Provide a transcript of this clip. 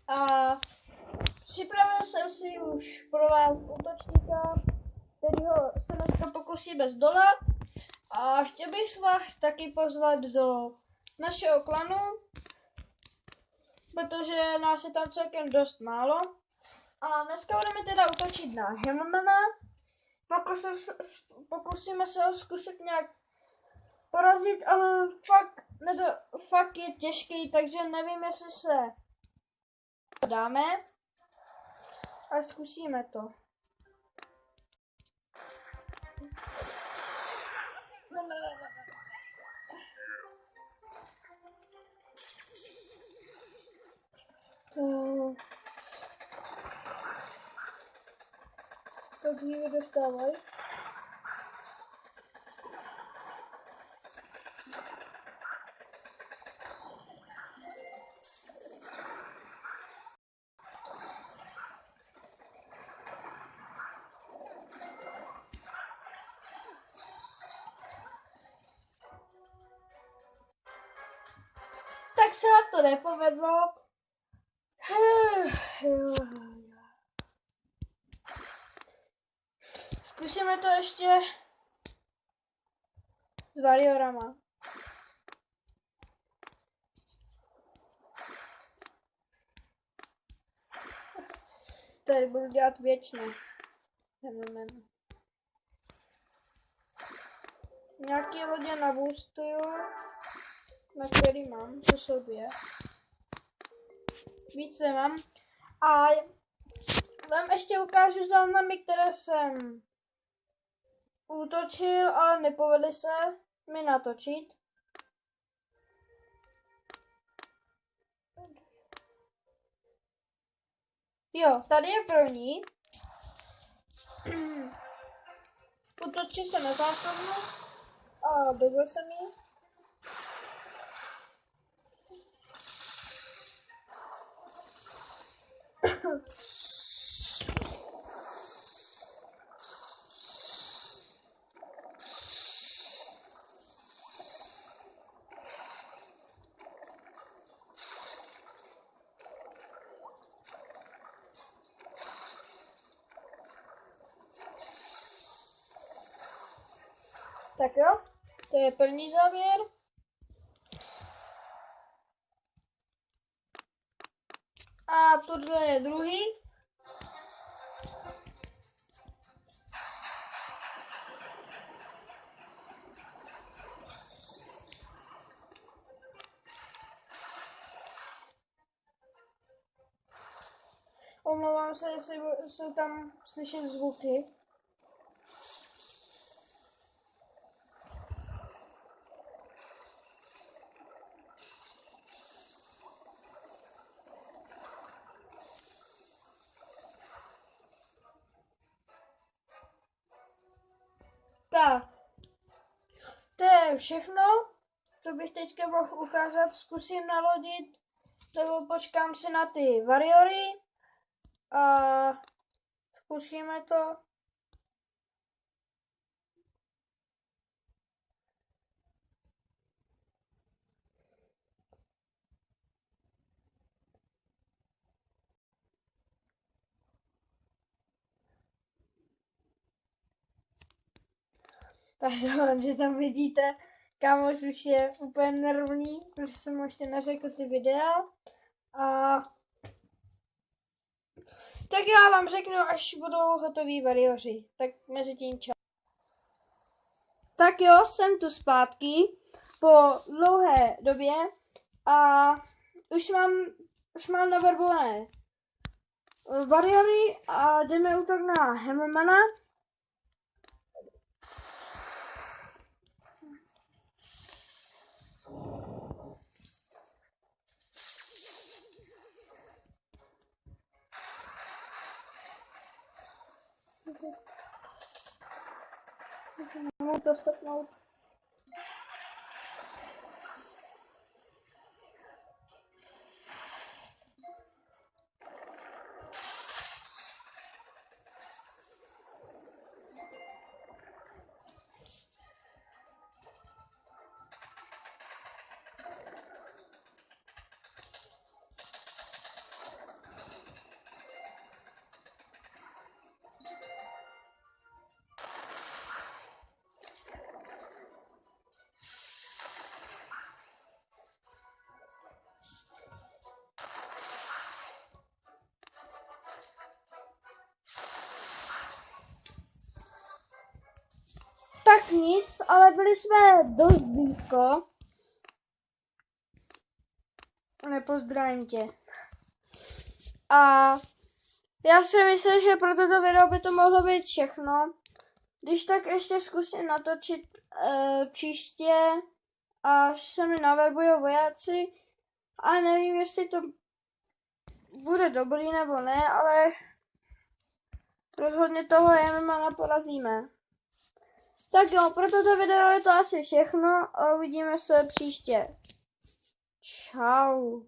A připravil jsem si už pro vás útočníka, kterýho se dneska pokusíme zdolat. A chtěl bych vás taky pozvat do našeho klanu, protože nás je tam celkem dost málo. A dneska budeme teda útočit na Hammermana. Pokusíme se ho zkusit nějak porazit, ale fakt je těžký, takže nevím, jestli se dáme. A zkusíme to. Tak mě dostávají. Tak se nám to nepovedlo. Zkusíme to ještě s Warriorama. Tady budu dělat věčně. Nějaký lodě naboostuju, na který mám, to jsou dvě. Víc nemám. A vám ještě ukážu záznamy, které jsem útočil, ale nepovedly se mi natočit. Jo, tady je první. Útočil jsem na základnu a dobil jsem ji. Tak jo, to je první závěr. A tohle je druhý. Omlouvám se, jestli jsou tam slyšet zvuky. Tak, to je všechno, co bych teďka mohl ukázat. Zkusím nalodit, nebo počkám si na ty Warriory a zkusíme to. Takže tam vidíte, kámoš už je úplně nervný, protože jsem mu ještě neřekl ty videa. A tak já vám řeknu, až budou hotoví Warrioři. Tak mezi tím čas. Tak jo, jsem tu zpátky po dlouhé době a už mám naverbované Warriory a jdeme útok na Hammermana. Můžu to stopnout. nic, ale byli jsme dost blízko. Nepozdravím tě. A já si myslím, že pro toto video by to mohlo být všechno. Když tak ještě zkusím natočit příště, až se mi naverbují vojáci. A nevím, jestli to bude dobrý nebo ne, ale rozhodně toho Jemena porazíme. Tak jo, pro toto video je to asi všechno a uvidíme se příště. Čau.